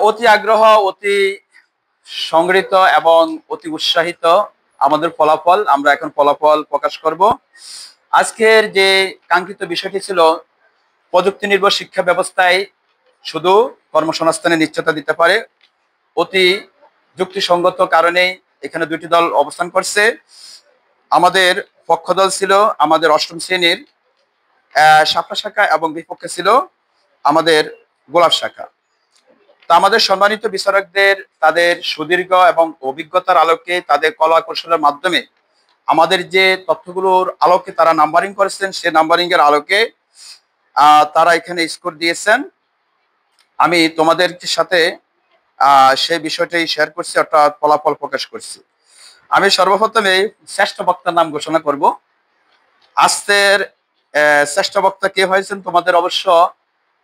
অতি আগ্রহ, অতি সংগৃহীত এবং অতি উৎসাহিত আমাদের ফলাফল। আমরা এখন ফলাফল প্রকাশ করব। আজকের যে কাঙ্ক্ষিত বিষয়টি ছিল প্রযুক্তি নির্ভর শিক্ষা ব্যবস্থায় শুধু কর্মসংস্থানের নিশ্চয়তা দিতে পারে, অতি যুক্তিসঙ্গত কারণেই এখানে দুইটি দল অবস্থান করছে। আমাদের পক্ষ দল ছিল আমাদের অষ্টম শ্রেণীর শাপলা শাখা এবং বিপক্ষে ছিল আমাদের গোলাপ শাখা। তো আমাদের সম্মানিত বিচারকদের তাদের সুদীর্ঘ এবং অভিজ্ঞতার আলোকে, তাদের কলা কৌশলের মাধ্যমে আমাদের যে তথ্যগুলোর আলোকে তারা নাম্বারিং করেছেন, সে নাম্বারিং এর আলোকে তারা এখানে স্কোর দিয়েছেন। আমি তোমাদের সাথে সেই বিষয়টাই শেয়ার করছি, অর্থাৎ ফলাফল প্রকাশ করছি। আমি সর্বপ্রথমে শ্রেষ্ঠ বক্তার নাম ঘোষণা করব। আজকের শ্রেষ্ঠ বক্তা কে হয়েছেন তোমাদের অবশ্য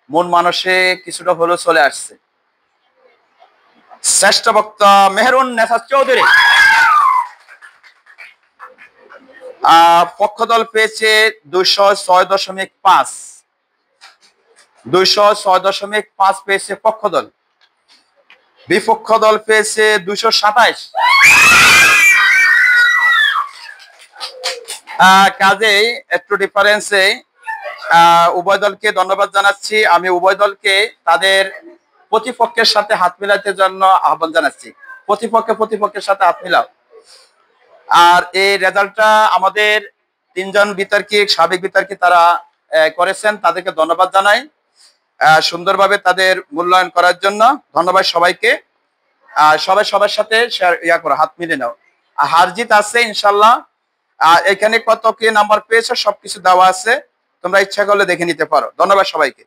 মন মানসে কিছুটা হলেও চলে আসছে। শ্রেষ্ঠ বক্তা মেহরুন নেসা চৌধুরী। পক্ষ দল পেয়েছে 206.5। 206.5 পেয়েছে পক্ষ দল। বিপক্ষ দল পেয়েছে 227। কাজেই একটু ডিফারেন্সে উভয় দলকে ধন্যবাদ জানাচ্ছি। আমি উভয় দলকে তাদের প্রতিপক্ষের সাথে হাত মিলাতে জন্য আহ্বান জানাচ্ছি। প্রতিপক্ষের সাথে হাত মিলাও। আর এই রেজাল্টটা আমাদের তিনজন বিতর্কিক, সাবেক বিতর্কিক তারা করেছেন, তাদেরকে ধন্যবাদ জানাই সুন্দরভাবে তাদের মূল্যায়ন করার জন্য। ধন্যবাদ সবাইকে। সবাই সবার সাথে করো, হাত মিলে নাও। হার জিত আছে ইনশাল্লাহ। এখানে কত কি নাম্বার পেয়েছে সবকিছু দেওয়া আছে, তোমরা ইচ্ছা করলে দেখে নিতে পারো। ধন্যবাদ সবাইকে।